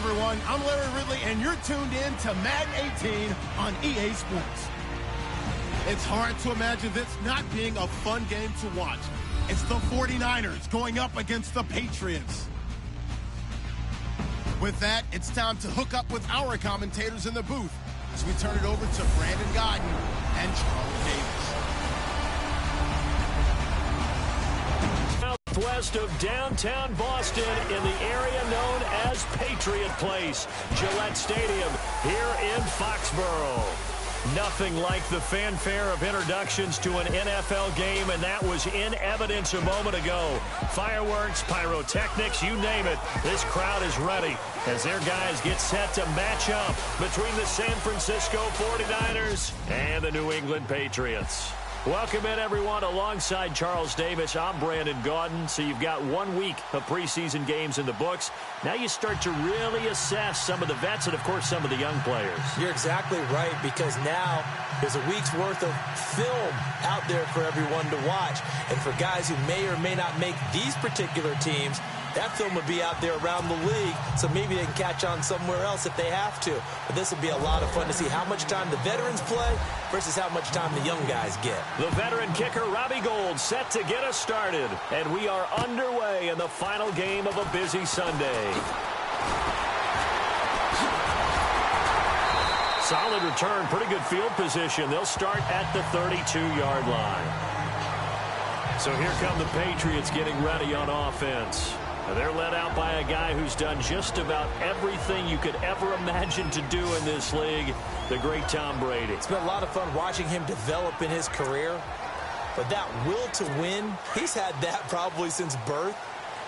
everyone. I'm Larry Ridley, and you're tuned in to Madden 18 on EA Sports. It's hard to imagine this not being a fun game to watch. It's the 49ers going up against the Patriots. With that, it's time to hook up with our commentators in the booth as we turn it over to Brandon Godden and Charles Davis. Southwest of downtown Boston in the area known as Patriot Place, Gillette Stadium here in Foxborough. Nothing like the fanfare of introductions to an NFL game, and that was in evidence a moment ago. Fireworks, pyrotechnics, you name it. This crowd is ready as their guys get set to match up between the San Francisco 49ers and the New England Patriots. Welcome in, everyone. Alongside Charles Davis, I'm Brandon Gaudin. So you've got 1 week of preseason games in the books. Now you start to really assess some of the vets and, of course, some of the young players. You're exactly right, because now there's a week's worth of film out there for everyone to watch. And for guys who may or may not make these particular teams, that film will be out there around the league, so maybe they can catch on somewhere else if they have to. But this will be a lot of fun to see how much time the veterans play versus how much time the young guys get. The veteran kicker, Robbie Gould, set to get us started. And we are underway in the final game of a busy Sunday. Solid return, pretty good field position. They'll start at the 32-yard line. So here come the Patriots getting ready on offense. They're led out by a guy who's done just about everything you could ever imagine to do in this league, the great Tom Brady. It's been a lot of fun watching him develop in his career, but that will to win, he's had that probably since birth,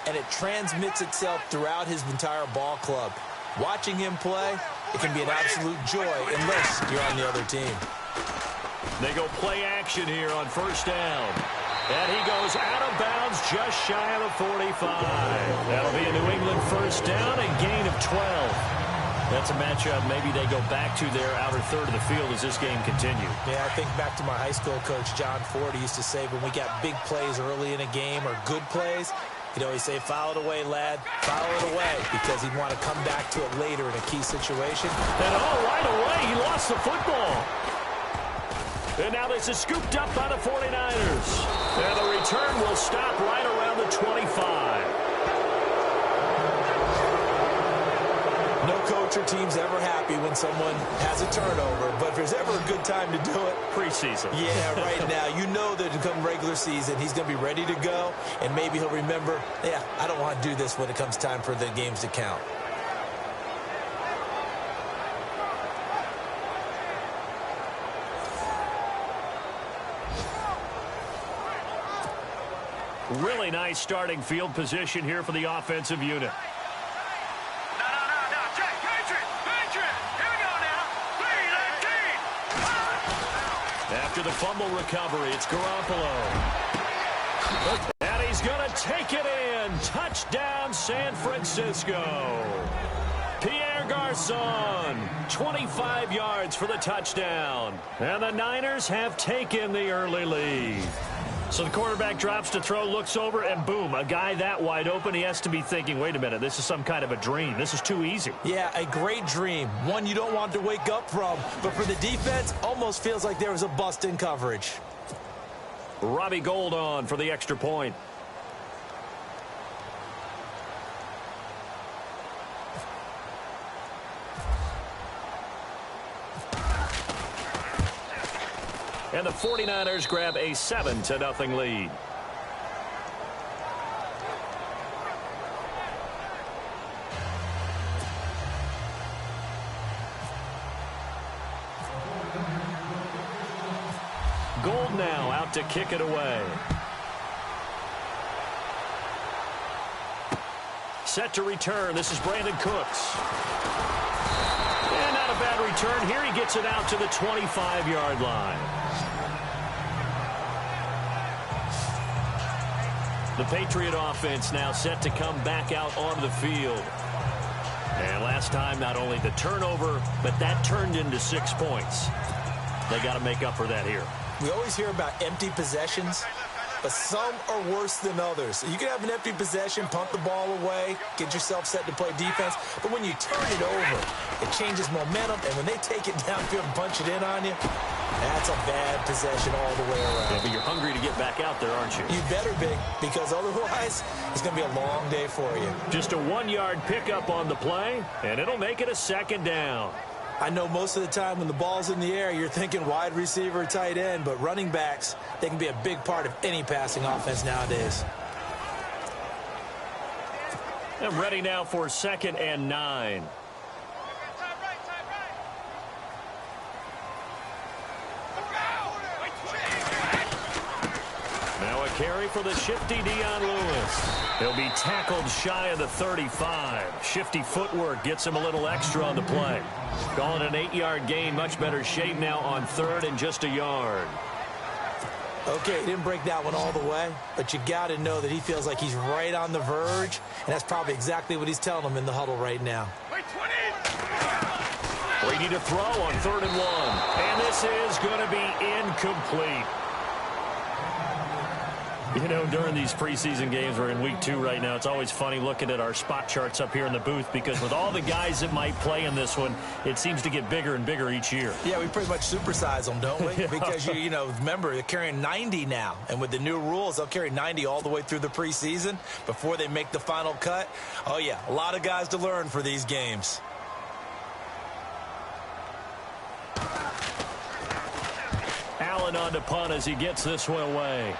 and it transmits itself throughout his entire ball club. Watching him play, it can be an absolute joy unless you're on the other team. They go play action here on first down. And he goes out of bounds just shy of the 45. That'll be a New England first down and gain of 12. That's a matchup maybe they go back to their outer third of the field as this game continues. Yeah, I think back to my high school coach, John Ford. He used to say when we got big plays early in a game or good plays, he'd always say, foul it away, lad, foul it away, because he'd want to come back to it later in a key situation. And right away, he lost the football. And now this is scooped up by the 49ers. And the return will stop right around the 25. No coach or team's ever happy when someone has a turnover, but if there's ever a good time to do it, preseason. Yeah, right now. You know that come regular season, he's going to be ready to go, and maybe he'll remember, yeah, I don't want to do this when it comes time for the games to count. Really nice starting field position here for the offensive unit. No, check, Patriot, here we go now, 3-19. After the fumble recovery, it's Garoppolo. And he's going to take it in. Touchdown, San Francisco. Pierre Garçon, 25 yards for the touchdown. And the Niners have taken the early lead. So the quarterback drops to throw, looks over, and boom, a guy that wide open, he has to be thinking, wait a minute, this is some kind of a dream. This is too easy. Yeah, a great dream. One you don't want to wake up from. But for the defense, almost feels like there was a bust in coverage. Robbie Gould on for the extra point. And the 49ers grab a 7-0 lead. Gould now out to kick it away. Set to return. This is Brandon Cooks. And not a bad return. Here he gets it out to the 25-yard line. The Patriot offense now set to come back out onto the field. And last time, not only the turnover, but that turned into 6 points. They got to make up for that here. We always hear about empty possessions. but some are worse than others. You can have an empty possession, punt the ball away, get yourself set to play defense, but when you turn it over, it changes momentum, and when they take it downfield and punch it in on you, that's a bad possession all the way around. Yeah, but you're hungry to get back out there, aren't you? You better be, because otherwise, it's going to be a long day for you. Just a 1-yard pickup on the play, and it'll make it a second down. I know most of the time when the ball's in the air, you're thinking wide receiver, tight end, but running backs, they can be a big part of any passing offense nowadays. And ready now for 2nd and 9. Now a carry for the shifty Dion Lewis. He'll be tackled shy of the 35. Shifty footwork gets him a little extra on the play. Calling an 8-yard gain, much better shape now on 3rd and just a yard. Okay, he didn't break that one all the way, but you got to know that he feels like he's right on the verge, and that's probably exactly what he's telling them in the huddle right now. Brady to throw on 3rd and 1. And this is going to be incomplete. You know, during these preseason games, we're in week 2 right now, it's always funny looking at our spot charts up here in the booth because with all the guys that might play in this one, it seems to get bigger and bigger each year. Yeah, we pretty much supersize them, don't we? Because, you know, remember, they're carrying 90 now. And with the new rules, they'll carry 90 all the way through the preseason before they make the final cut. Oh, yeah, a lot of guys to learn for these games. Allen on to punt as he gets this one away.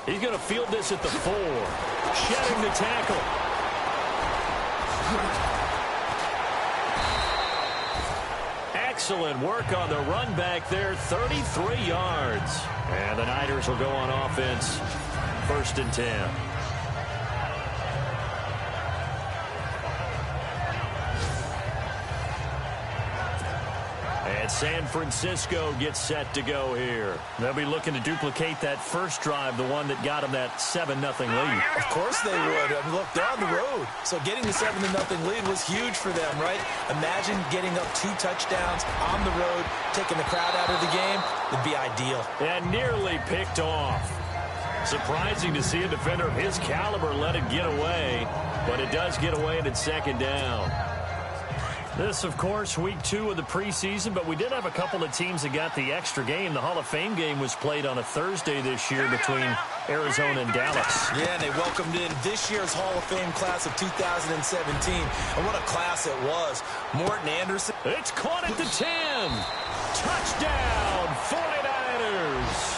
He's going to field this at the 4. Shedding the tackle. Excellent work on the run back there. 33 yards. And the Niners will go on offense. 1st and 10. And San Francisco gets set to go here. They'll be looking to duplicate that first drive, the one that got them that 7-0 lead. Of course they would. I mean, look, they're on the road. So getting the 7-0 lead was huge for them, right? Imagine getting up 2 touchdowns on the road, taking the crowd out of the game. Would be ideal. And nearly picked off. Surprising to see a defender of his caliber let it get away, but it does get away and it's 2nd down. This, of course, week 2 of the preseason, but we did have a couple of teams that got the extra game. The Hall of Fame game was played on a Thursday this year between Arizona and Dallas. Yeah, and they welcomed in this year's Hall of Fame class of 2017. And what a class it was. Morton Anderson. It's caught at the 10. Touchdown, 49ers.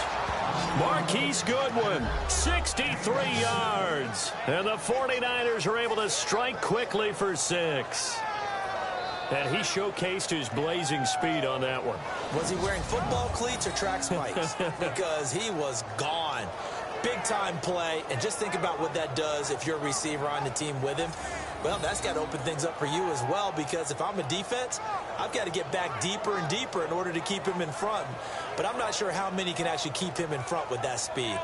Marquise Goodwin, 63 yards. And the 49ers are able to strike quickly for 6. And he showcased his blazing speed on that one. Was he wearing football cleats or track spikes? Because he was gone. Big-time play. And just think about what that does if you're a receiver on the team with him. Well, that's got to open things up for you as well, because if I'm a defense, I've got to get back deeper and deeper in order to keep him in front. But I'm not sure how many can actually keep him in front with that speed.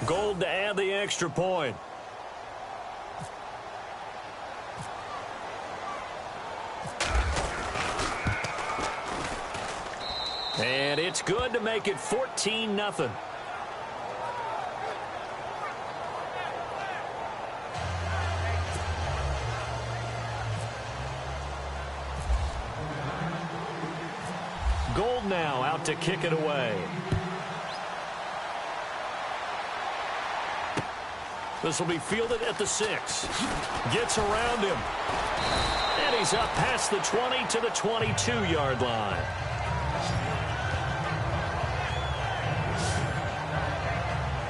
Gold to add the extra point. And it's good to make it 14-0. Gold now out to kick it away. This will be fielded at the 6. Gets around him. And he's up past the 20 to the 22-yard line.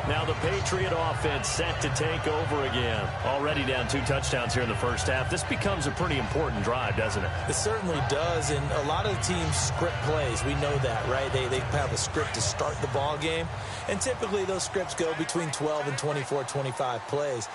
Now the Patriot offense set to take over again. Already down 2 touchdowns here in the first half. This becomes a pretty important drive, doesn't it? It certainly does, and a lot of the teams script plays. We know that, right? They have a script to start the ball game, and typically those scripts go between 12 and 24, 25 plays.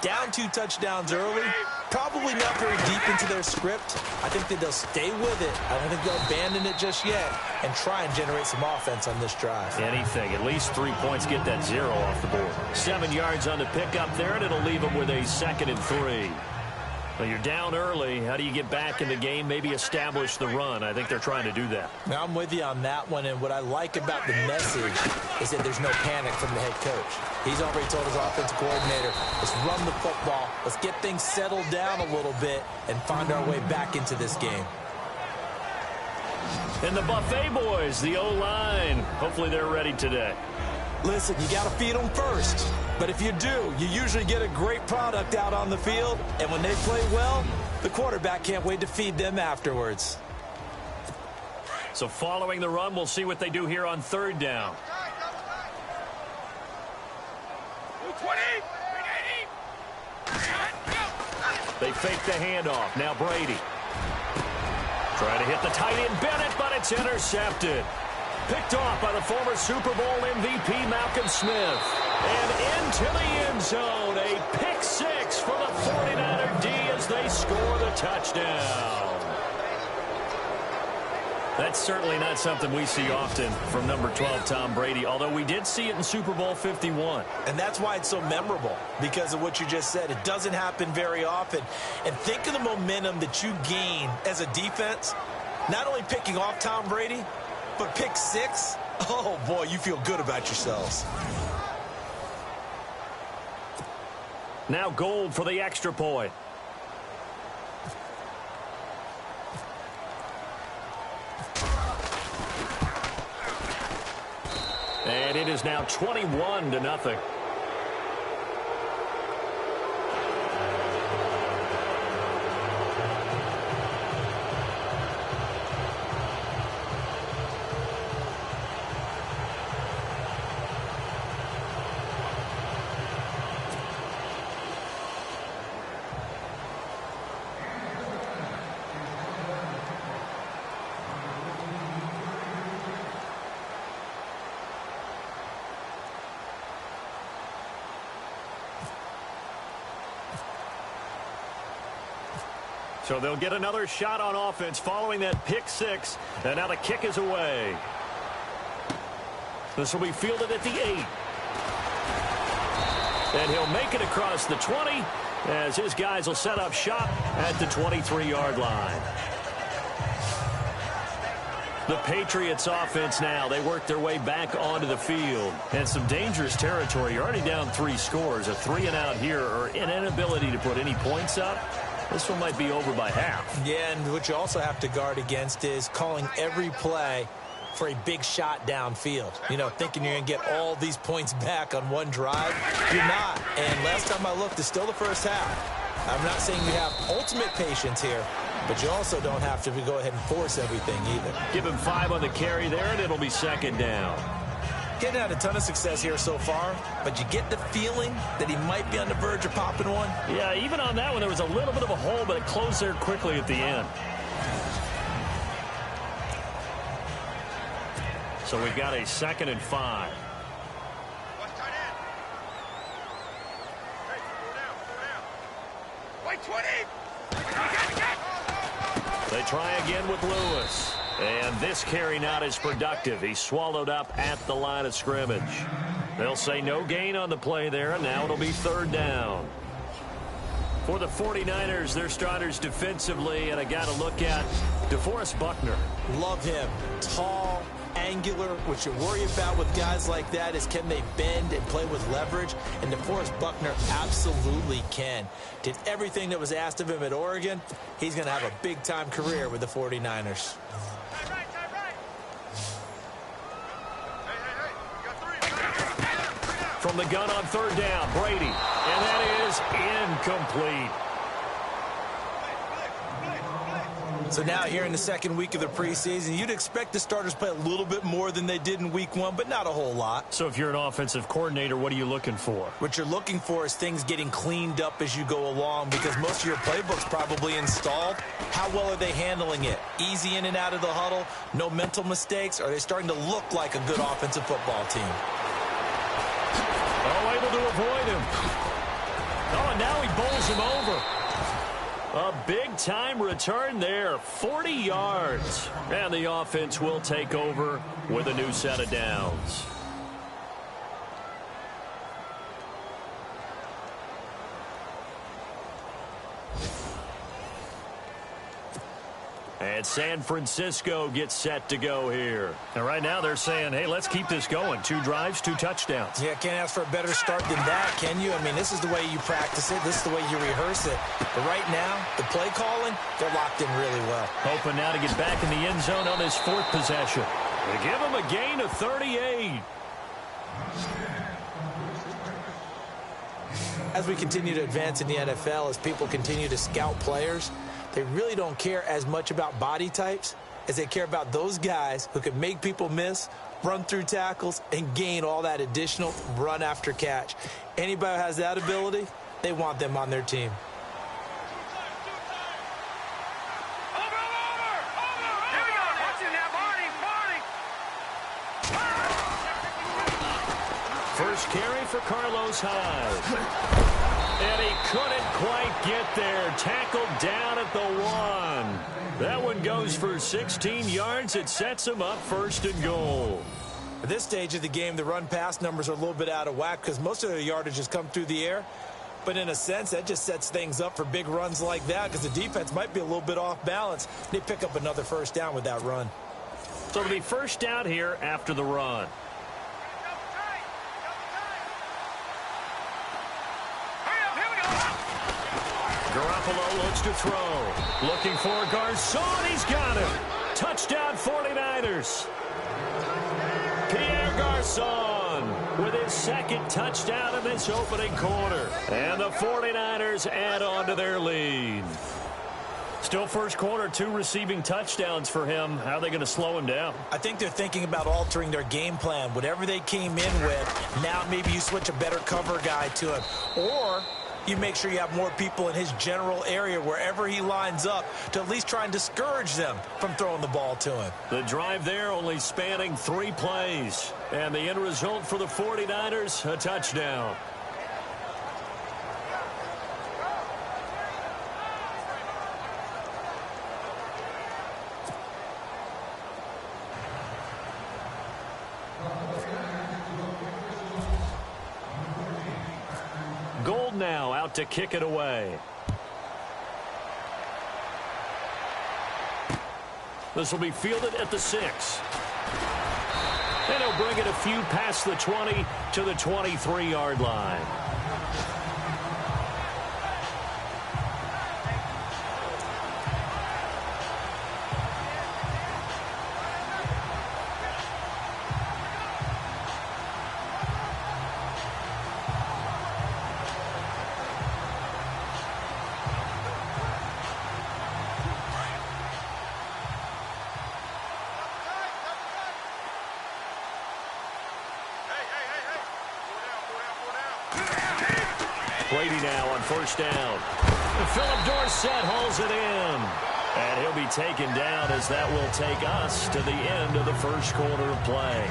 Down 2 touchdowns early, probably not very deep into their script. I think that they'll stay with it. I don't think they'll abandon it just yet and try and generate some offense on this drive. Anything. At least 3 points, get that 0 off the board. 7 yards on the pickup there, and it'll leave them with a 2nd and 3. Well, you're down early. How do you get back in the game, maybe establish the run? I think they're trying to do that. Now, I'm with you on that one, and what I like about the message is that there's no panic from the head coach. He's already told his offensive coordinator, let's run the football, let's get things settled down a little bit and find our way back into this game. And the Buffet boys, the O-line, hopefully they're ready today. Listen, you got to feed them first. But if you do, you usually get a great product out on the field. And when they play well, the quarterback can't wait to feed them afterwards. So following the run, we'll see what they do here on third down. 20. They fake the handoff. Now Brady. Trying to hit the tight end Bennett, but it's intercepted. Picked off by the former Super Bowl MVP Malcolm Smith. And into the end zone. A pick six for the 49er D as they score the touchdown. That's certainly not something we see often from number 12, Tom Brady, although we did see it in Super Bowl 51. And that's why it's so memorable, because of what you just said. It doesn't happen very often. And think of the momentum that you gain as a defense, not only picking off Tom Brady, but pick six. Oh, boy, you feel good about yourselves. Now Gold for the extra point. And it is now 21-0. So they'll get another shot on offense following that pick six. And now the kick is away. This will be fielded at the 8. And he'll make it across the 20 as his guys will set up shop at the 23-yard line. The Patriots offense now, they work their way back onto the field. And some dangerous territory. You're already down 3 scores. A 3-and-out here or an inability to put any points up. This one might be over by half. Yeah, and what you also have to guard against is calling every play for a big shot downfield. You know, thinking you're going to get all these points back on one drive. You're not. And last time I looked, it's still the first half. I'm not saying you have ultimate patience here, but you also don't have to go ahead and force everything either. Give him 5 on the carry there, and it'll be second down. Getting had a ton of success here so far, but you get the feeling that he might be on the verge of popping one. Yeah, even on that one, there was a little bit of a hole, but it closed there quickly at the end. So we've got a 2nd and 5. Wait, 20. They try again with Lewis. And this carry not as productive. He's swallowed up at the line of scrimmage. They'll say no gain on the play there, and now it'll be 3rd down. For the 49ers, their starters defensively, and I got to look at DeForest Buckner. Love him. Tall, angular. What you worry about with guys like that is can they bend and play with leverage? And DeForest Buckner absolutely can. Did everything that was asked of him at Oregon. He's going to have a big-time career with the 49ers. From the gun on 3rd down, Brady. And that is incomplete. So now here in the 2nd week of the preseason, you'd expect the starters to play a little bit more than they did in week 1, but not a whole lot. So if you're an offensive coordinator, what are you looking for? What you're looking for is things getting cleaned up as you go along, because most of your playbook's probably installed. How well are they handling it? Easy in and out of the huddle, no mental mistakes? Are they starting to look like a good offensive football team? Oh, able to avoid him. Oh, and now he bowls him over. A big-time return there, 40 yards. And the offense will take over with a new set of downs. And San Francisco gets set to go here. And right now they're saying, hey, let's keep this going. 2 drives, 2 touchdowns. Yeah, can't ask for a better start than that, can you? I mean, this is the way you practice it. This is the way you rehearse it. But right now, the play calling, they're locked in really well. Hoping now to get back in the end zone on his 4th possession. They give him a gain of 38. As we continue to advance in the NFL, as people continue to scout players, they really don't care as much about body types as they care about those guys who can make people miss, run through tackles, and gain all that additional run after catch. Anybody who has that ability, they want them on their team. First carry for Carlos Hyde. And he couldn't quite get there. Tackled down at the 1. That one goes for 16 yards. It sets him up 1st and goal. At this stage of the game, the run-pass numbers are a little bit out of whack because most of their yardage has come through the air. But in a sense, that just sets things up for big runs like that because the defense might be a little bit off balance. They pick up another 1st down with that run. So it'll be 1st down here after the run. Garoppolo looks to throw. Looking for Garçon. He's got him. Touchdown 49ers. Pierre Garçon with his 2nd touchdown in this opening quarter. And the 49ers add on to their lead. Still first quarter, 2 receiving touchdowns for him. How are they going to slow him down? I think they're thinking about altering their game plan. Whatever they came in with, now maybe you switch a better cover guy to him. Or you make sure you have more people in his general area wherever he lines up to at least try and discourage them from throwing the ball to him. The drive there only spanning 3 plays. And the end result for the 49ers, a touchdown. Gold now out to kick it away. This will be fielded at the 6. And he'll bring it a few past the 20 to the 23-yard line. Brady now on 1st down. Philip Dorsett hauls it in. And he'll be taken down as that will take us to the end of the first quarter of play.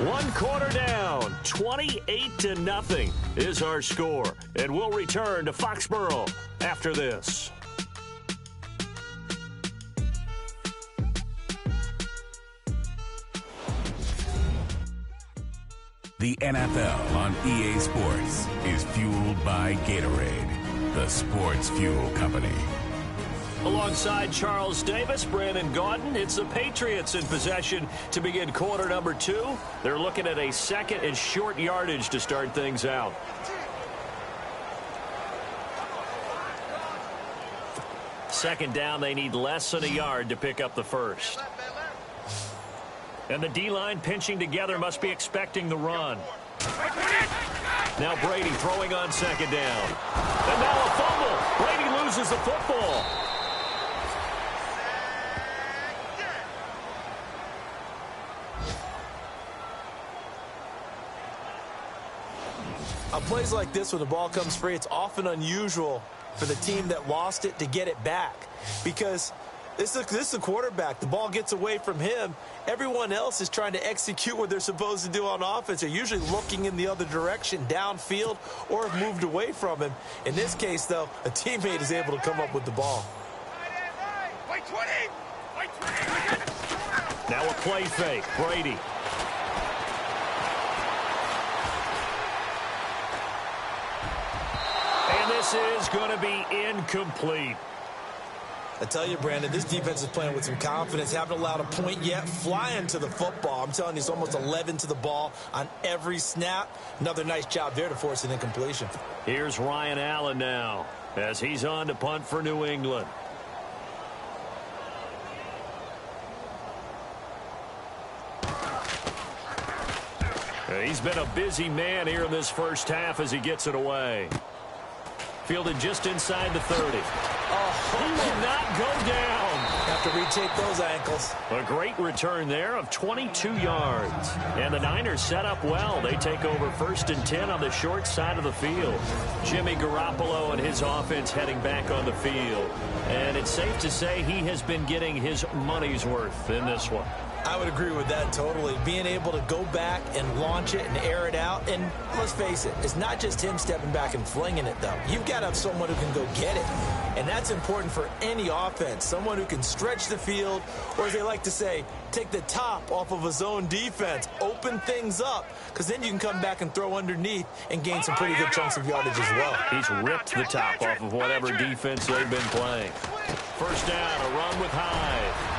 1 quarter down, 28-0 is our score. And we'll return to Foxborough after this. The NFL on EA Sports is fueled by Gatorade, the sports fuel company. Alongside Charles Davis, Brandon Gaudin, it's the Patriots in possession to begin quarter number 2. They're looking at a 2nd and short yardage to start things out. Second down, they need less than a yard to pick up the first. And the D-line pinching together must be expecting the run. Now Brady throwing on 2nd down. And now a fumble. Brady loses the football. On plays like this, when the ball comes free, it's often unusual for the team that lost it to get it back. Because this is the quarterback. The ball gets away from him. Everyone else is trying to execute what they're supposed to do on offense. They're usually looking in the other direction, downfield, or have moved away from him. In this case, though, a teammate is able to come up with the ball. Now a play fake. Brady. And this is going to be incomplete. I tell you, Brandon, this defense is playing with some confidence. Haven't allowed a point yet. Flying to the football. I'm telling you, it's almost 11 to the ball on every snap. Another nice job there to force an incompletion. Here's Ryan Allen now as he's on to punt for New England. He's been a busy man here in this first half as he gets it away. Fielded just inside the 30. He did not go down. Have to retake those ankles. A great return there of 22 yards. And the Niners set up well. They take over 1st and 10 on the short side of the field. Jimmy Garoppolo and his offense heading back on the field. And it's safe to say he has been getting his money's worth in this one. I would agree with that totally. Being able to go back and launch it and air it out. And let's face it, it's not just him stepping back and flinging it, though. You've got to have someone who can go get it. And that's important for any offense. Someone who can stretch the field, or as they like to say, take the top off of a zone defense. Open things up, because then you can come back and throw underneath and gain some pretty good chunks of yardage as well. He's ripped the top off of whatever defense they've been playing. First down, a run with Hyde.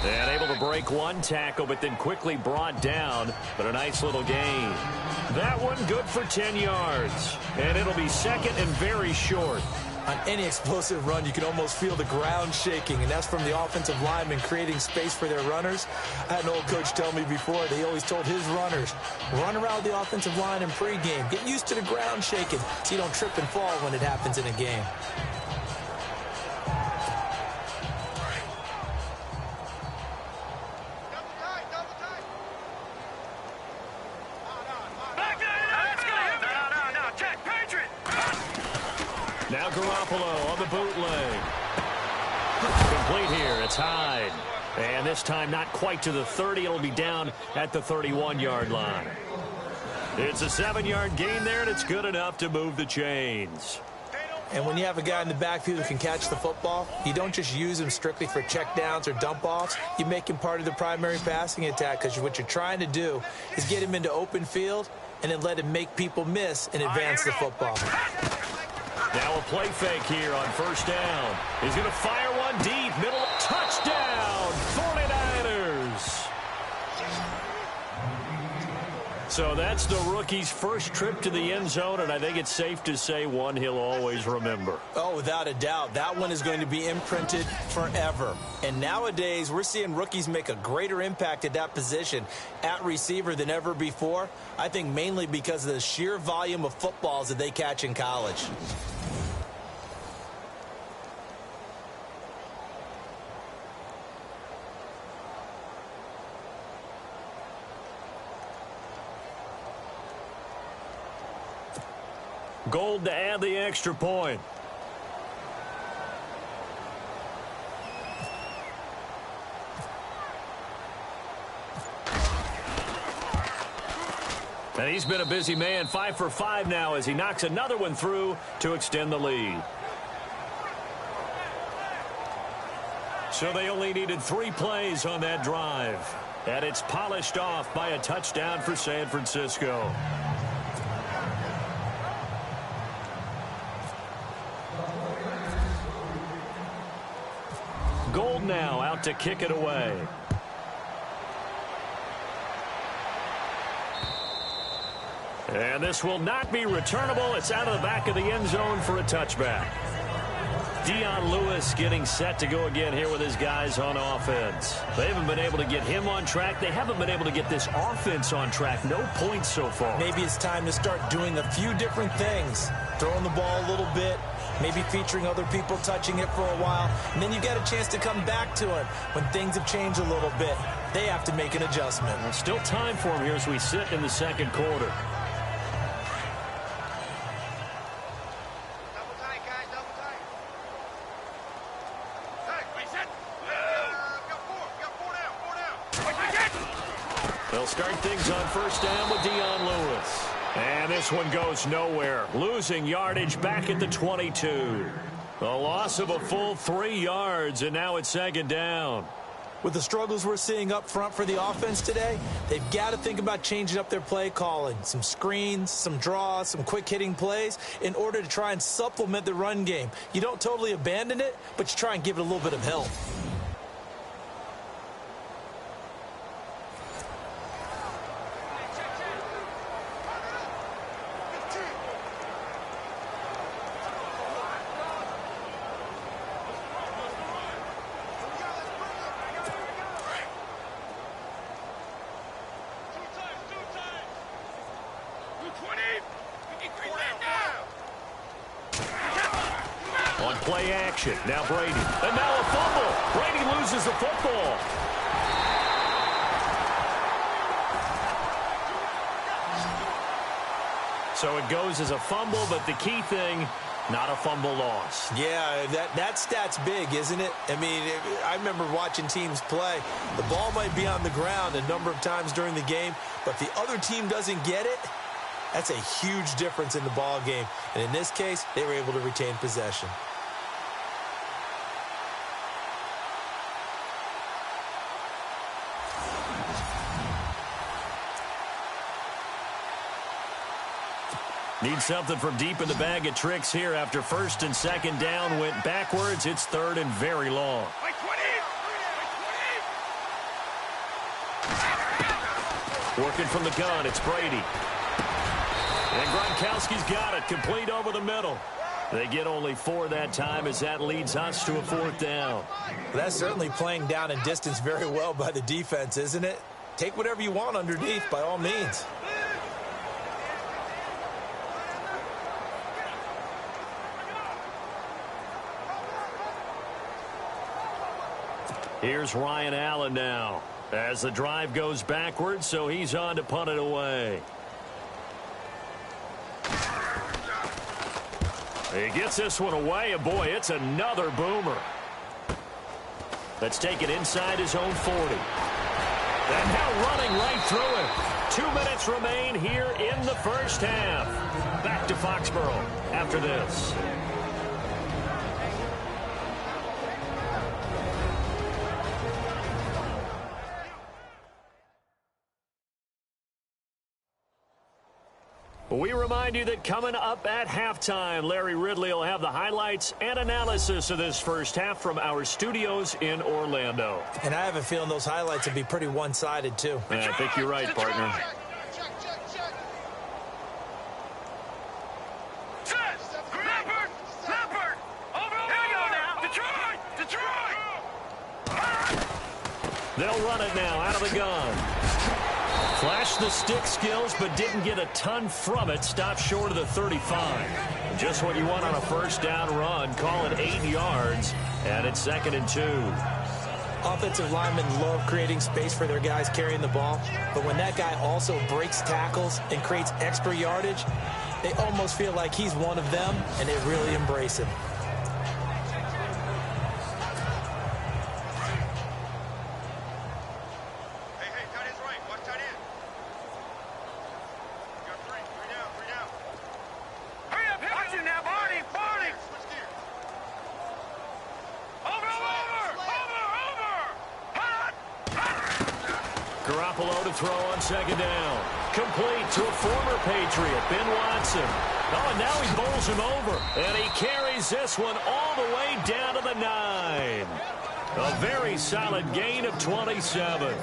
And able to break one tackle, but then quickly brought down. But a nice little gain. That one good for 10 yards. And it'll be second and very short. On any explosive run, you can almost feel the ground shaking, and that's from the offensive linemen creating space for their runners. I had an old coach tell me before, he always told his runners, run around the offensive line in pregame. Get used to the ground shaking so you don't trip and fall when it happens in a game. Now Garoppolo on the bootleg. Complete here. It's Hyde. And this time not quite to the 30. It'll be down at the 31-yard line. It's a 7-yard gain there, and it's good enough to move the chains. And when you have a guy in the backfield who can catch the football, you don't just use him strictly for checkdowns or dump-offs. You make him part of the primary passing attack, because what you're trying to do is get him into open field and then let him make people miss and advance the football. Now a play fake here on first down. He's going to fire one deep. Middle. Touchdown, 49ers. So that's the rookie's first trip to the end zone, and I think it's safe to say one he'll always remember. Oh, without a doubt. That one is going to be imprinted forever. And nowadays, we're seeing rookies make a greater impact at that position at receiver than ever before. I think mainly because of the sheer volume of footballs that they catch in college. Gold to add the extra point. And he's been a busy man, 5 for 5 now as he knocks another one through to extend the lead. So they only needed 3 plays on that drive. And it's polished off by a touchdown for San Francisco. Gold now out to kick it away. And this will not be returnable. It's out of the back of the end zone for a touchback. Dion Lewis getting set to go again here with his guys on offense. They haven't been able to get him on track. They haven't been able to get this offense on track. No points so far. Maybe it's time to start doing a few different things. Throwing the ball a little bit. Maybe featuring other people touching it for a while. And then you get a chance to come back to it when things have changed a little bit. They have to make an adjustment. There's still time for him here as we sit in the second quarter. They'll start things on first down with Dion Lewis. And this one goes nowhere. Losing yardage back at the 22. A loss of a full 3 yards, and now it's second down. With the struggles we're seeing up front for the offense today, they've got to think about changing up their play calling. Some screens, some draws, some quick-hitting plays in order to try and supplement the run game. You don't totally abandon it, but you try and give it a little bit of help. On play action, now Brady. And now a fumble. Brady loses the football. So it goes as a fumble, but the key thing, not a fumble loss. Yeah, that stat's big, isn't it? I mean, I remember watching teams play. The ball might be on the ground a number of times during the game, but if the other team doesn't get it, that's a huge difference in the ball game. And in this case, they were able to retain possession. Need something from deep in the bag of tricks here after first and second down went backwards. It's third and very long. Working from the gun, it's Brady. And Gronkowski's got it, complete over the middle. They get only 4 that time as that leads us to a 4th down. That's certainly playing down and distance very well by the defense, isn't it? Take whatever you want underneath by all means. Here's Ryan Allen now as the drive goes backwards, so he's on to punt it away. He gets this one away, and boy, it's another boomer. That's taken inside his own 40. And now running right through it. 2 minutes remain here in the first half. Back to Foxborough after this. We remind you that coming up at halftime, Larry Ridley will have the highlights and analysis of this first half from our studios in Orlando. And I have a feeling those highlights will be pretty one-sided, too. I think you're right, partner. They'll run it now out of the gun. Flashed the stick skills, but didn't get a ton from it. Stopped short of the 35. Just what you want on a first down run. Call it 8 yards, and it's 2nd and 2. Offensive linemen love creating space for their guys carrying the ball, but when that guy also breaks tackles and creates extra yardage, they almost feel like he's one of them, and they really embrace him. Throw on 2nd down. Complete to a former Patriot, Ben Watson. Oh, and now he bowls him over. And he carries this one all the way down to the 9. A very solid gain of 27.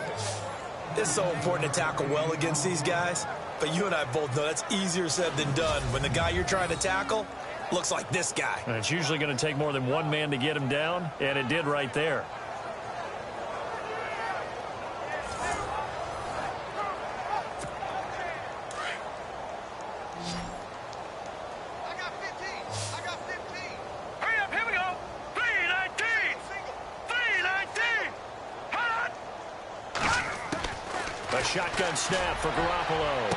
It's so important to tackle well against these guys. But you and I both know that's easier said than done when the guy you're trying to tackle looks like this guy. And it's usually going to take more than one man to get him down, and it did right there. A shotgun snap for Garoppolo.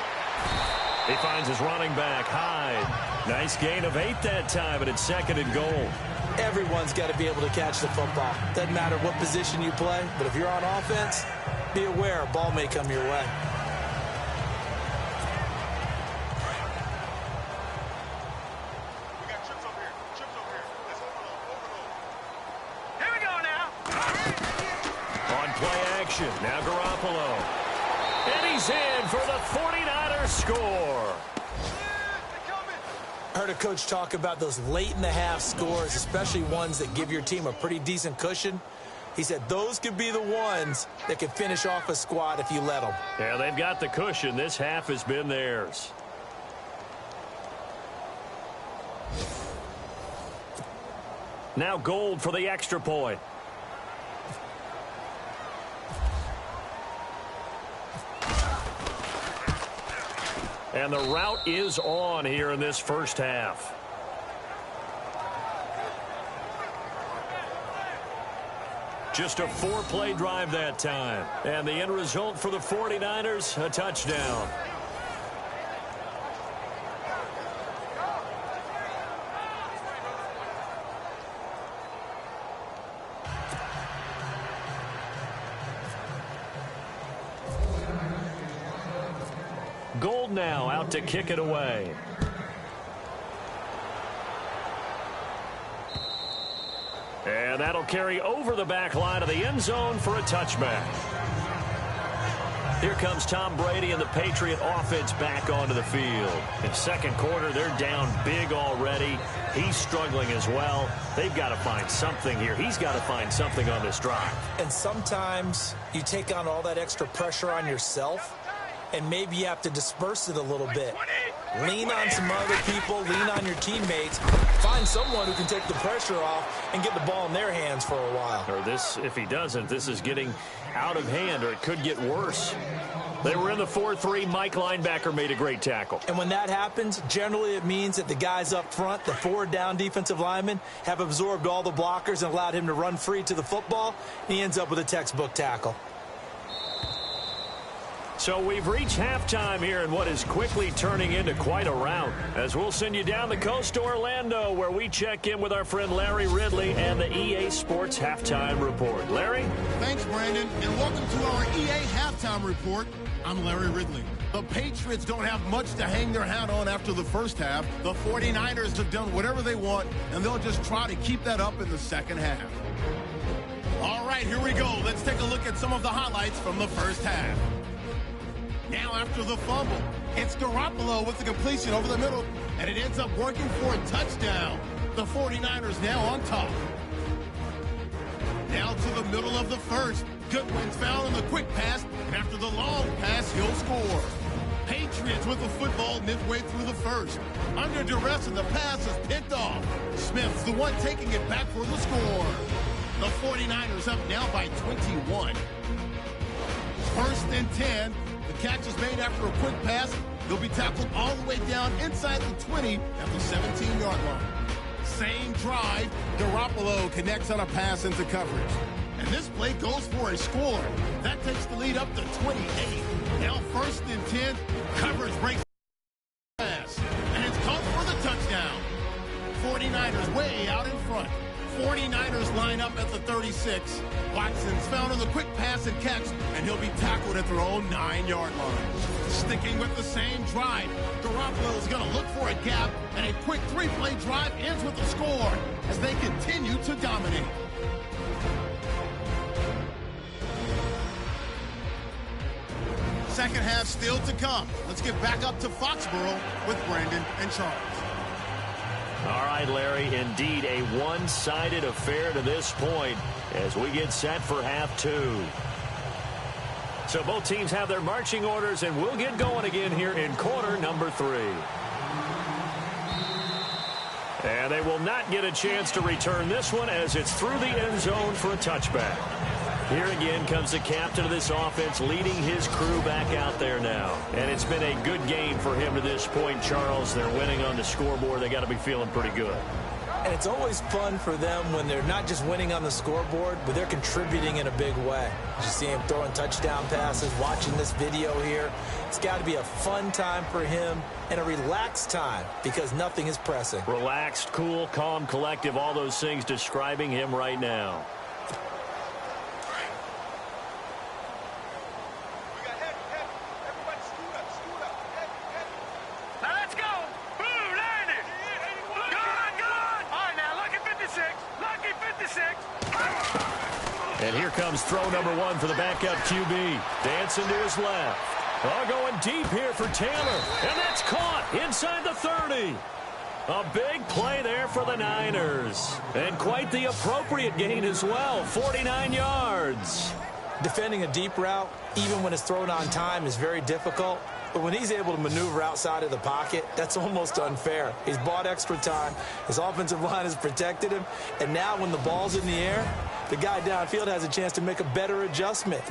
He finds his running back, Hyde. Nice gain of 8 that time, and it's 2nd and goal. Everyone's got to be able to catch the football. Doesn't matter what position you play, but if you're on offense, be aware a ball may come your way. action. Now Garoppolo. And he's in for the 49ers score. I heard a coach talk about those late-in-the-half scores, especially ones that give your team a pretty decent cushion. He said those could be the ones that could finish off a squad if you let them. Yeah, they've got the cushion. This half has been theirs. Now Gold for the extra point. And the route is on here in this first half. Just a 4-play drive that time. And the end result for the 49ers, a touchdown. Gold now out to kick it away. And that'll carry over the back line of the end zone for a touchback. Here comes Tom Brady and the Patriot offense back onto the field. In second quarter, they're down big already. He's struggling as well. They've got to find something here. He's got to find something on this drive. And sometimes you take on all that extra pressure on yourself, and maybe you have to disperse it a little bit. Lean on some other people, lean on your teammates, find someone who can take the pressure off and get the ball in their hands for a while. Or this, if he doesn't, this is getting out of hand, or it could get worse. They were in the 4-3. Mike linebacker made a great tackle. And when that happens, generally it means that the guys up front, the forward down defensive linemen, have absorbed all the blockers and allowed him to run free to the football. He ends up with a textbook tackle. So we've reached halftime here in what is quickly turning into quite a rout, as we'll send you down the coast to Orlando, where we check in with our friend Larry Ridley and the EA Sports Halftime Report. Larry? Thanks, Brandon, and welcome to our EA Halftime Report. I'm Larry Ridley. The Patriots don't have much to hang their hat on after the first half. The 49ers have done whatever they want, and they'll just try to keep that up in the second half. All right, here we go. Let's take a look at some of the highlights from the first half. Now after the fumble, it's Garoppolo with the completion over the middle, and it ends up working for a touchdown. The 49ers now on top. Now to the middle of the first. Goodwin's found in the quick pass, and after the long pass, he'll score. Patriots with the football midway through the first. Under duress, and the pass is picked off. Smith's the one taking it back for the score. The 49ers up now by 21. First and 10. The catch is made after a quick pass. He'll be tackled all the way down inside the 20 at the 17-yard line. Same drive, Garoppolo connects on a pass into coverage. And this play goes for a score. That takes the lead up to 28. Now first and 10, coverage breaks the pass. And it's caught for the touchdown. 49ers way out in front. 49ers line up at the 36. Watson's found on the quick pass and catch, and he'll be tackled at their own 9-yard line. Sticking with the same drive, Garoppolo's going to look for a gap, and a quick 3-play drive ends with a score as they continue to dominate. Second half still to come. Let's get back up to Foxborough with Brandon and Charles. All right, Larry, indeed a one-sided affair to this point as we get set for half two. So both teams have their marching orders, and we'll get going again here in quarter number 3. And they will not get a chance to return this one as it's through the end zone for a touchback. Here again comes the captain of this offense leading his crew back out there now. And it's been a good game for him to this point, Charles. They're winning on the scoreboard. They got to be feeling pretty good. And it's always fun for them when they're not just winning on the scoreboard, but they're contributing in a big way. You see him throwing touchdown passes, watching this video here. It's got to be a fun time for him and a relaxed time because nothing is pressing. Relaxed, cool, calm, collective, all those things describing him right now. And here comes throw number 1 for the backup QB. Dancing to his left. Oh, going deep here for Taylor. And that's caught inside the 30. A big play there for the Niners. And quite the appropriate gain as well, 49 yards. Defending a deep route, even when it's thrown on time, is very difficult. But when he's able to maneuver outside of the pocket, that's almost unfair. He's bought extra time. His offensive line has protected him. And now when the ball's in the air, the guy downfield has a chance to make a better adjustment.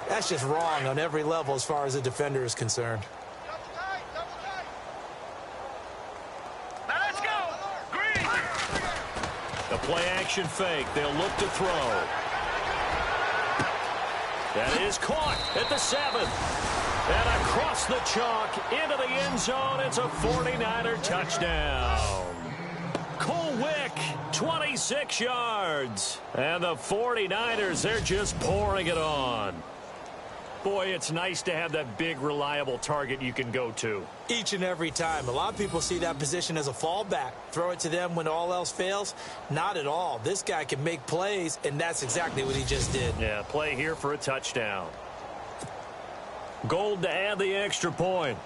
That's just wrong on every level as far as the defender is concerned. Now let's go. Green. The play action fake. They'll look to throw. That is caught at the 7. And across the chalk into the end zone. It's a 49er touchdown. Cole Wick, 26 yards. And the 49ers, they're just pouring it on. Boy, it's nice to have that big, reliable target you can go to. Each and every time. A lot of people see that position as a fallback. Throw it to them when all else fails. Not at all. This guy can make plays, and that's exactly what he just did. Yeah, play here for a touchdown. Gold to add the extra point.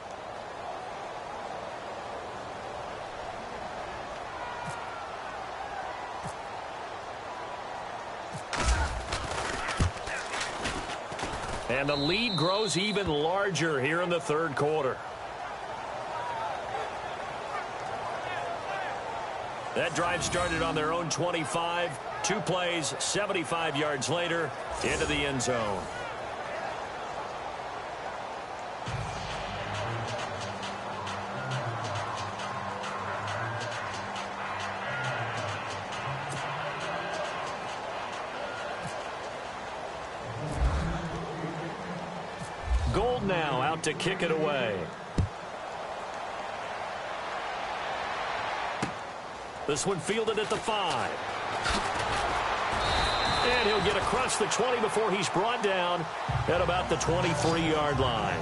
And the lead grows even larger here in the third quarter. That drive started on their own 25. 2 plays, 75 yards later, into the end zone. Gold now out to kick it away. This one fielded at the 5. And he'll get across the 20 before he's brought down at about the 23-yard line.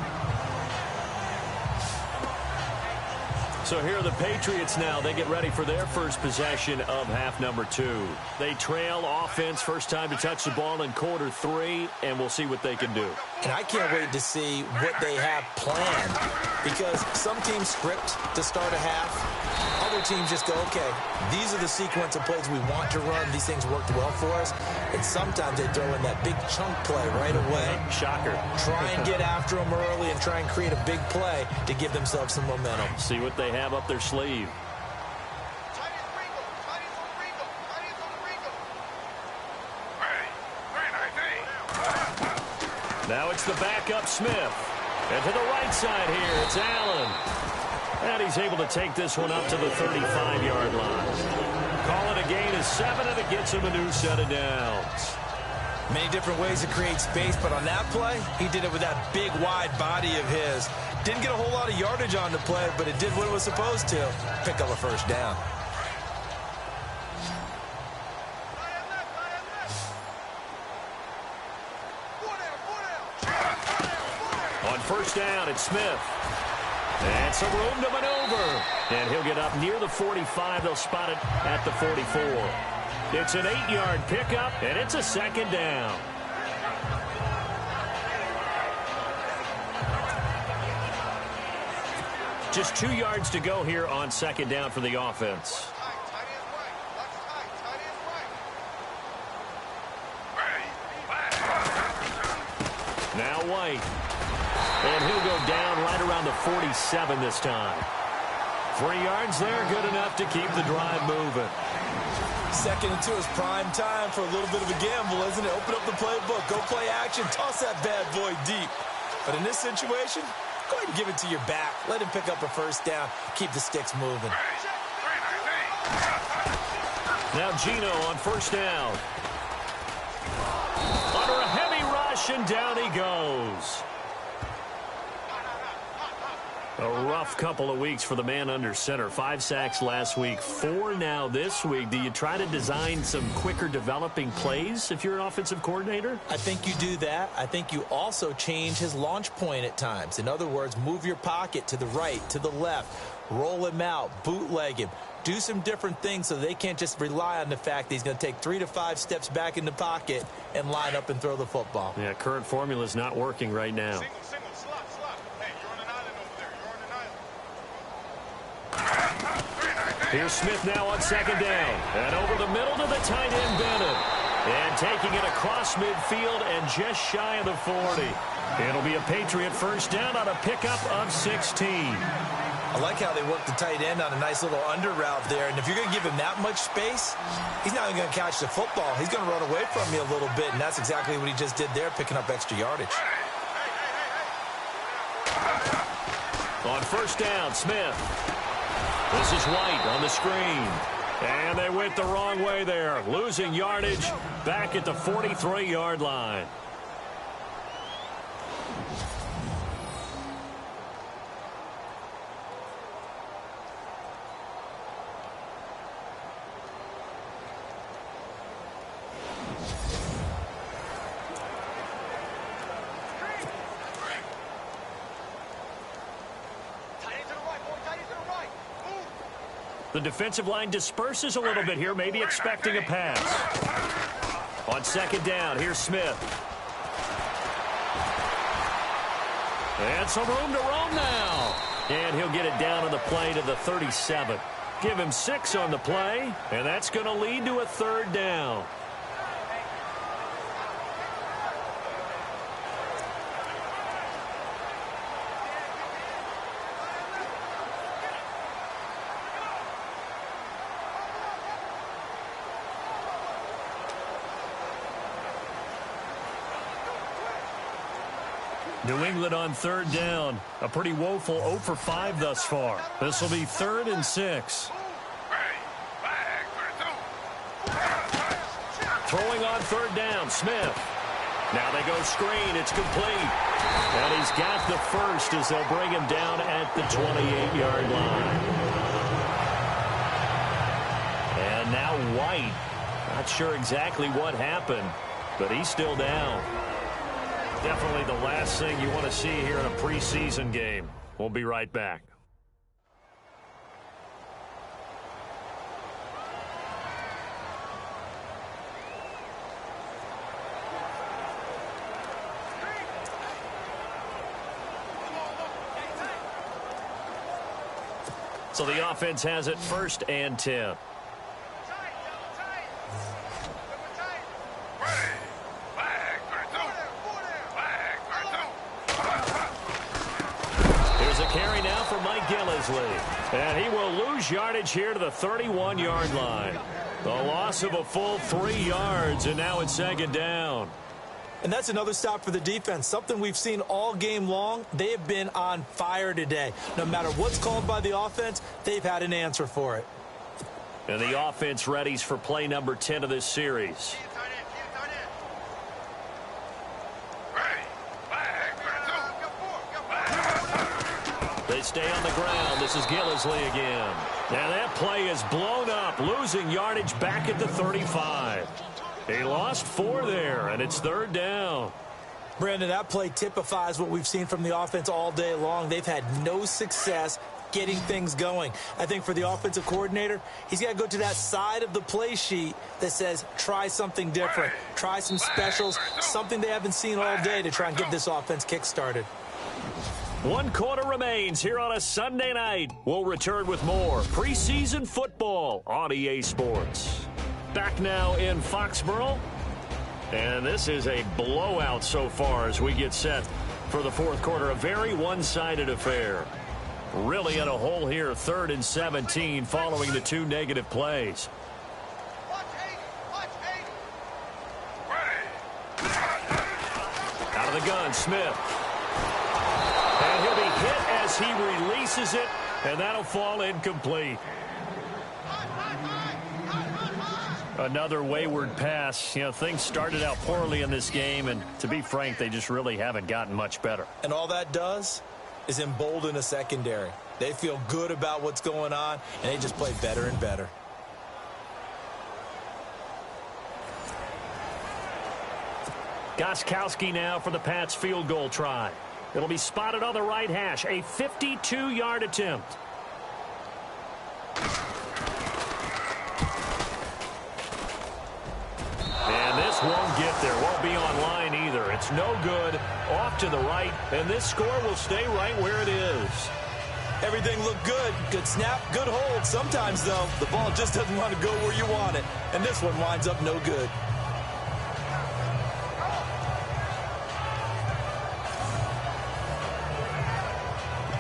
So here are the Patriots now. They get ready for their first possession of half number 2. They trail offense first time to touch the ball in quarter 3, and we'll see what they can do. And I can't wait to see what they have planned, because some teams script to start a half. Other teams just go, okay, these are the sequence of plays we want to run. These things worked well for us. And sometimes they throw in that big chunk play right away. Shocker. Try and get after them early and try and create a big play to give themselves some momentum. See what they have up their sleeve. Now it's the backup Smith. And to the right side here, it's Allen. And he's able to take this one up to the 35-yard line. Call it a gain of 7, and it gets him a new set of downs. Many different ways to create space, but on that play, he did it with that big, wide body of his. Didn't get a whole lot of yardage on the play, but it did what it was supposed to. Pick up a first down. On first down, it's Smith. And some room to maneuver. And he'll get up near the 45. They'll spot it at the 44. It's an 8-yard pickup, and it's a second down. Just 2 yards to go here on second down for the offense. Now White. And he'll go down right around the 47 this time. 3 yards there, good enough to keep the drive moving. Second and 2 is prime time for a little bit of a gamble, isn't it? Open up the playbook, go play action, toss that bad boy deep. But in this situation, go ahead and give it to your back. Let him pick up a first down, keep the sticks moving. Now Gino on first down. Under a heavy rush, and down he goes. A rough couple of weeks for the man under center. 5 sacks last week, 4 now this week. Do you try to design some quicker developing plays if you're an offensive coordinator? I think you do that. I think you also change his launch point at times. In other words, move your pocket to the right, to the left. roll him out, bootleg him, do some different things so they can't just rely on the fact that he's going to take 3 to 5 steps back in the pocket and line up and throw the football. Yeah, current formula is not working right now. Single, slot. Hey, you're on an island over there. You're on an island. Here's Smith now on second down. And over the middle to the tight end, Bennett. And taking it across midfield and just shy of the 40. It'll be a Patriot first down on a pickup of 16. I like how they work the tight end on a nice little under route there. And if you're going to give him that much space, he's not even going to catch the football. He's going to run away from you a little bit, and that's exactly what he just did there, picking up extra yardage. On first down, Smith. This is White on the screen. And they went the wrong way there, losing yardage back at the 43-yard line. The defensive line disperses a little bit here, maybe expecting a pass. On second down, here's Smith. And some room to roam now. And he'll get it down on the play to the 37. Give him 6 on the play, and that's going to lead to a third down. New England on third down. A pretty woeful 0 for 5 thus far. This will be 3rd and 6. Throwing on third down, Smith. Now they go screen. It's complete. And he's got the first as they'll bring him down at the 28-yard line. And now White. Not sure exactly what happened, but he's still down. Definitely the last thing you want to see here in a preseason game. We'll be right back. So the offense has it 1st and 10. Carry now for Mike Gillisley. And he will lose yardage here to the 31-yard line. The loss of a full 3 yards, and now it's 2nd down. And that's another stop for the defense. Something we've seen all game long. They have been on fire today. No matter what's called by the offense, they've had an answer for it. And the offense readies for play number 10 of this series. They stay on the ground. This is Gillisley again. Now that play is blown up, losing yardage back at the 35. He lost 4 there, and it's 3rd down. Brandon, that play typifies what we've seen from the offense all day long. They've had no success getting things going. I think for the offensive coordinator, he's got to go to that side of the play sheet that says try something different, try some specials, something they haven't seen all day to try and get this offense kick-started. 1 quarter remains here on a Sunday night. We'll return with more preseason football on EA Sports. Back now in Foxborough. And this is a blowout so far as we get set for the 4th quarter. A very one-sided affair. Really in a hole here, 3rd and 17 following the 2 negative plays. Out of the gun, Smith. And he'll be hit as he releases it, and that'll fall incomplete. Another wayward pass. You know, things started out poorly in this game, and to be frank, they just really haven't gotten much better. And all that does is embolden a secondary. They feel good about what's going on, and they just play better and better. Gostkowski now for the Pats field goal try. It'll be spotted on the right hash. A 52-yard attempt. won't get there. Won't be on line either. It's no good. Off to the right, and this score will stay right where it is. Everything looked good. Good snap, good hold. Sometimes, though, the ball just doesn't want to go where you want it. And this one winds up no good.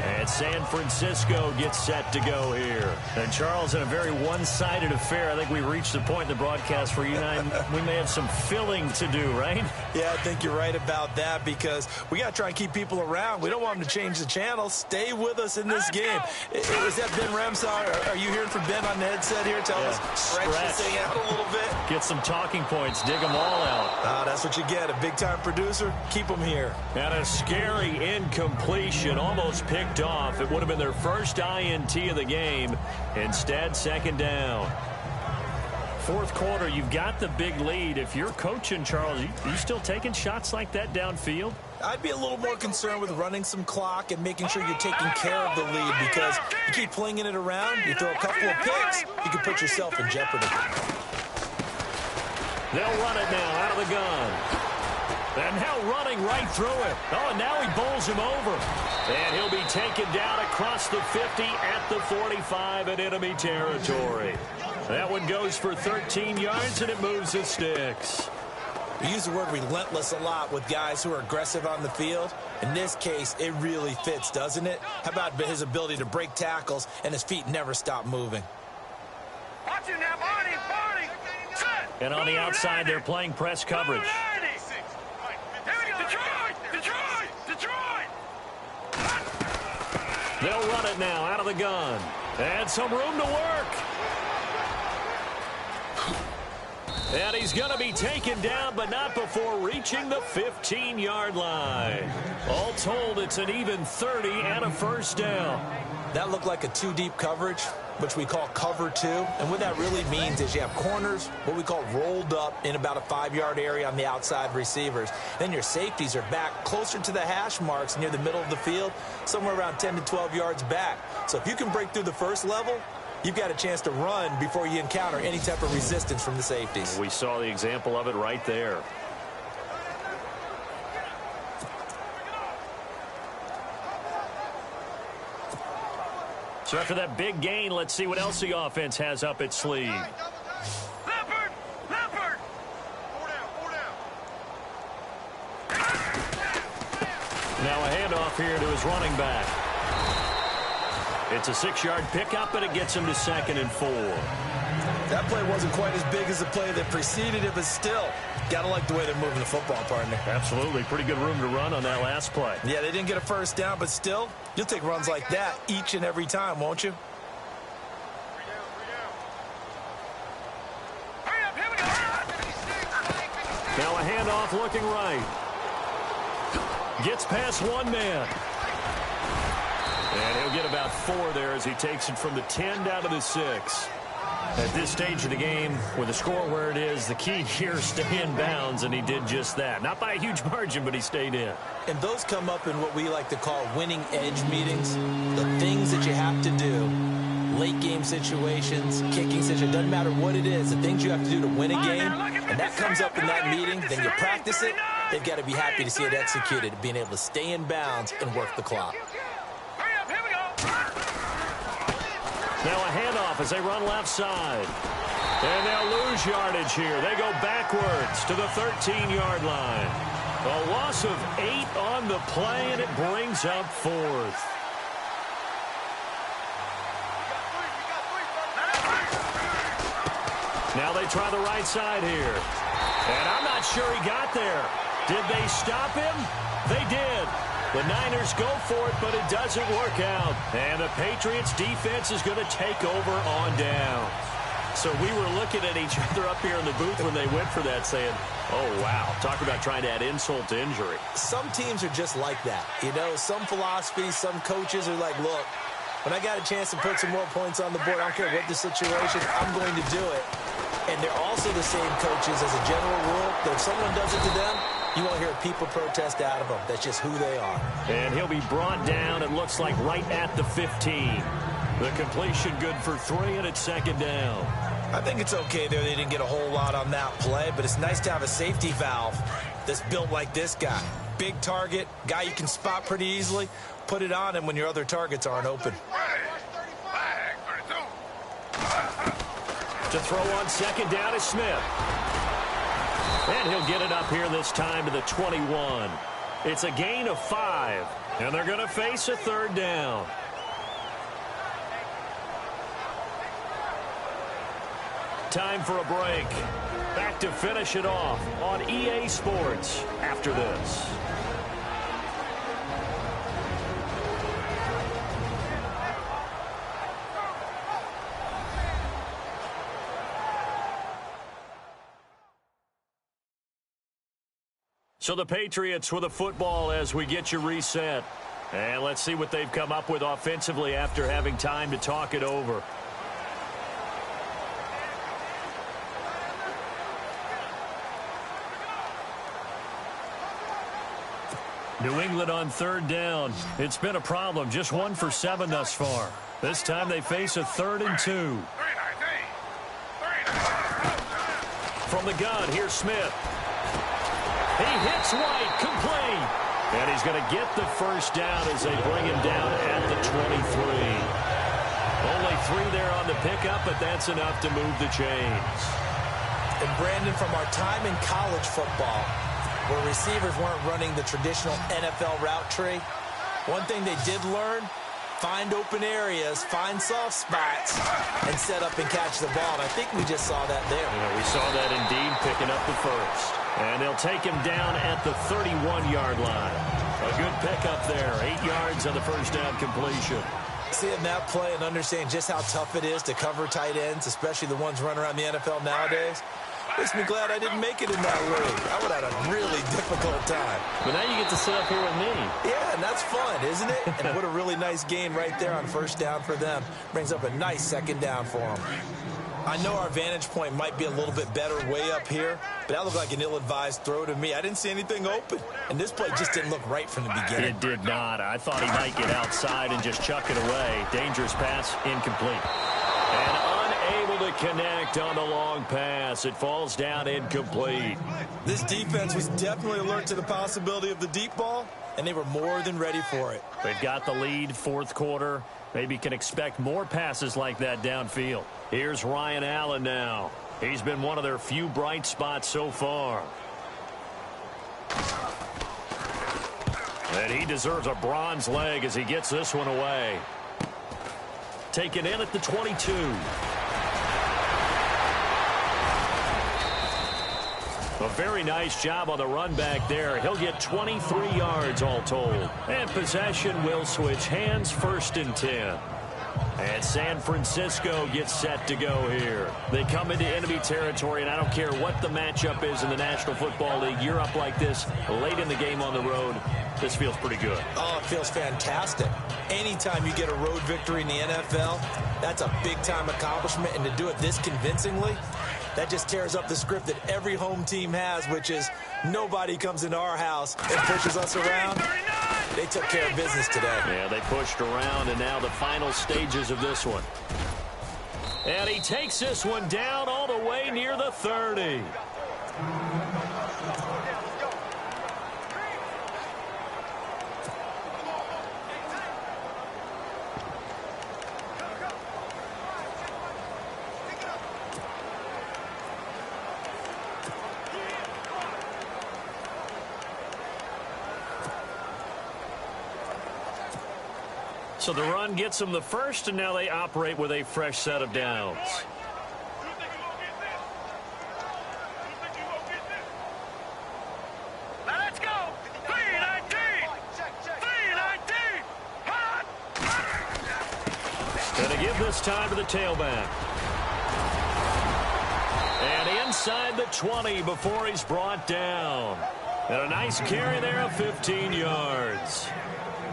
And San Francisco gets set to go here. And Charles, in a very one-sided affair, I think we reached the point in the broadcast where you and I, we may have some filling to do, right? Yeah, I think you're right about that because we got to try and keep people around. We don't want them to change the channel. Stay with us in this game. Is that Ben Ramsar? Are you hearing from Ben on the headset here? Tell us, stretch this thing out a little bit. Get some talking points. Dig them all out. That's what you get. A big-time producer. Keep them here. And a scary incompletion. Almost picked off. It would have been their first INT of the game. Instead, second down. Fourth quarter, you've got the big lead. If you're coaching, Charles, you still taking shots like that downfield? I'd be a little more concerned with running some clock and making sure you're taking care of the lead because you keep flinging it around, you throw a couple of picks, you can put yourself in jeopardy. They'll run it now out of the gun. And now running right through it. Oh, and now he bowls him over. And he'll be taken down across the 50 at the 45 in enemy territory. That one goes for 13 yards, and it moves the sticks. We use the word relentless a lot with guys who are aggressive on the field. In this case, it really fits, doesn't it? How about his ability to break tackles and his feet never stop moving? Watch it now, Barney. Set. And on the outside, they're playing press coverage. They'll run it now out of the gun. And some room to work. And he's going to be taken down, but not before reaching the 15-yard line. All told, it's an even 30 and a first down. That looked like a two-deep coverage, which we call cover two. And what that really means is you have corners, what we call rolled up in about a 5-yard area on the outside receivers. Then your safeties are back closer to the hash marks near the middle of the field, somewhere around 10 to 12 yards back. So if you can break through the first level, you've got a chance to run before you encounter any type of resistance from the safeties. We saw the example of it right there. So after that big gain, let's see what else the offense has up its sleeve. Leopard! Four down. Now a handoff here to his running back. It's a 6-yard pickup, and it gets him to 2nd and 4. That play wasn't quite as big as the play that preceded it, but still, got to like the way they're moving the football, partner. Absolutely. Pretty good room to run on that last play. Yeah, they didn't get a first down, but still, you'll take runs like that each and every time, won't you? Hurry up, here we go. Now a handoff looking right. Gets past one man. And he'll get about 4 there as he takes it from the 10 down to the 6. At this stage of the game, with the score where it is, the key here is stay in bounds, and he did just that. Not by a huge margin, but he stayed in. And those come up in what we like to call winning edge meetings. The things that you have to do, late game situations, kicking situations, doesn't matter what it is, the things you have to do to win a game, and that comes up in that meeting, then you practice it, they've got to be happy to see it executed, being able to stay in bounds and work the clock. Now a handoff as they run left side. And they'll lose yardage here. They go backwards to the 13-yard line. A loss of 8 on the play, and it brings up 4th. Now they try the right side here. And I'm not sure he got there. Did they stop him? They did. The Niners go for it, but it doesn't work out. And the Patriots defense is going to take over on down. So we were looking at each other up here in the booth when they went for that saying, oh, wow, talk about trying to add insult to injury. Some teams are just like that. You know, some philosophies, some coaches are like, look, when I got a chance to put some more points on the board, I don't care what the situation, I'm going to do it. And they're also the same coaches as a general rule that if someone does it to them, you won't hear people protest out of them. That's just who they are. And he'll be brought down, it looks like, right at the 15. The completion good for 3, and it's second down. I think it's okay there. They didn't get a whole lot on that play, but it's nice to have a safety valve that's built like this guy. Big target, guy you can spot pretty easily. Put it on him when your other targets aren't open. To throw on second down is Smith. And he'll get it up here this time to the 21. It's a gain of 5, and they're going to face a third down. Time for a break. Back to finish it off on EA Sports after this. So the Patriots with the football as we get you reset. And let's see what they've come up with offensively after having time to talk it over. New England on third down. It's been a problem. Just 1 for 7 thus far. This time they face a 3rd and 2. From the gun, here's Smith. He hits White, complete. And he's going to get the first down as they bring him down at the 23. Only 3 there on the pickup, but that's enough to move the chains. And Brandon, from our time in college football, where receivers weren't running the traditional NFL route tree, one thing they did learn, find open areas, find soft spots, and set up and catch the ball. And I think we just saw that there. Yeah, we saw that indeed, picking up the first. And they'll take him down at the 31-yard line. A good pickup there, 8 yards on the first down completion. Seeing that play and understanding just how tough it is to cover tight ends, especially the ones running around the NFL nowadays, makes me glad I didn't make it in that league. I would have had a really difficult time. But now you get to sit up here with me. Yeah, and that's fun, isn't it? And what a really nice gain right there on first down for them. Brings up a nice second down for them. I know our vantage point might be a little bit better way up here, but that looked like an ill-advised throw to me. I didn't see anything open, and this play just didn't look right from the beginning. It did not. I thought he might get outside and just chuck it away. Dangerous pass, incomplete. And unable to connect on the long pass. It falls down incomplete. This defense was definitely alert to the possibility of the deep ball, and they were more than ready for it. They've got the lead, fourth quarter. Maybe can expect more passes like that downfield. Here's Ryan Allen now. He's been one of their few bright spots so far. And he deserves a bronze leg as he gets this one away. Taken in at the 22. A very nice job on the run back there. He'll get 23 yards all told. And possession will switch hands, 1st and 10. And San Francisco gets set to go here. They come into enemy territory, and I don't care what the matchup is in the National Football League. You're up like this late in the game on the road. This feels pretty good. Oh, it feels fantastic. Anytime you get a road victory in the NFL, that's a big-time accomplishment. And to do it this convincingly, that just tears up the script that every home team has, which is nobody comes into our house and pushes us around. They took care of business today. Yeah, they pushed around, and now the final stages of this one. And he takes this one down all the way near the 30. So the run gets them the first, and now they operate with a fresh set of downs. Let's go. 319. 319. Hot. Gonna give this time to the tailback. And inside the 20 before he's brought down. And a nice carry there of 15 yards.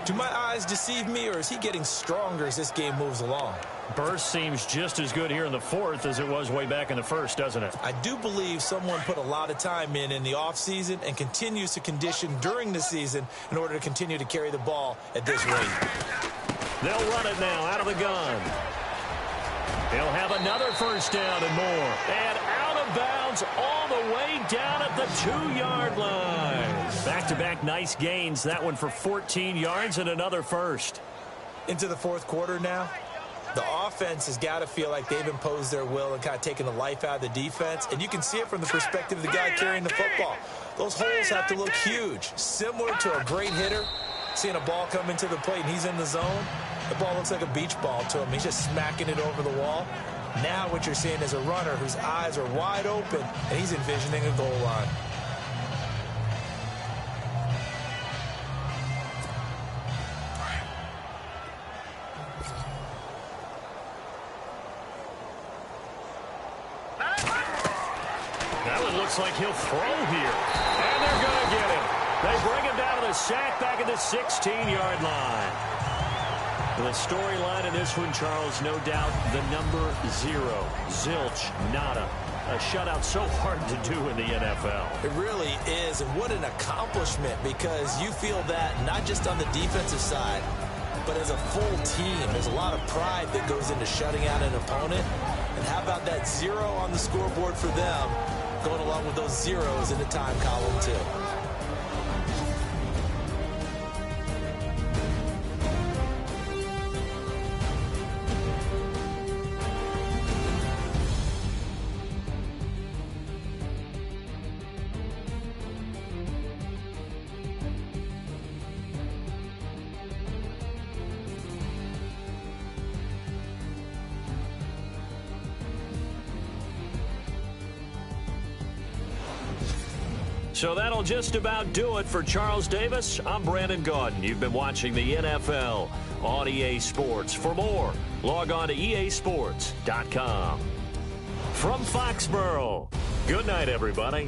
Do my eyes deceive me, or is he getting stronger as this game moves along? Burst seems just as good here in the fourth as it was way back in the first, doesn't it? I do believe someone put a lot of time in the offseason and continues to condition during the season in order to continue to carry the ball at this rate. They'll run it now out of the gun. He'll have another first down and more. And out of bounds all the way down at the 2-yard line. Back-to-back nice gains. That one for 14 yards and another first. Into the fourth quarter now. The offense has got to feel like they've imposed their will and kind of taken the life out of the defense. And you can see it from the perspective of the guy carrying the football. Those holes have to look huge. Similar to a great hitter. Seeing a ball come into the plate and he's in the zone. The ball looks like a beach ball to him. He's just smacking it over the wall. Now what you're seeing is a runner whose eyes are wide open, and he's envisioning a goal line. That one looks like he'll throw here. And they're going to get him. They bring him down to the sack back at the 16-yard line. The storyline in this one, Charles, no doubt the number 0. Zilch, nada. A shutout so hard to do in the NFL. It really is, and what an accomplishment, because you feel that not just on the defensive side, but as a full team. There's a lot of pride that goes into shutting out an opponent. And how about that 0 on the scoreboard for them, going along with those zeros in the time column, too. So that'll just about do it for Charles Davis. I'm Brandon Gaudin. You've been watching the NFL on EA Sports. For more, log on to easports.com. From Foxborough, good night, everybody.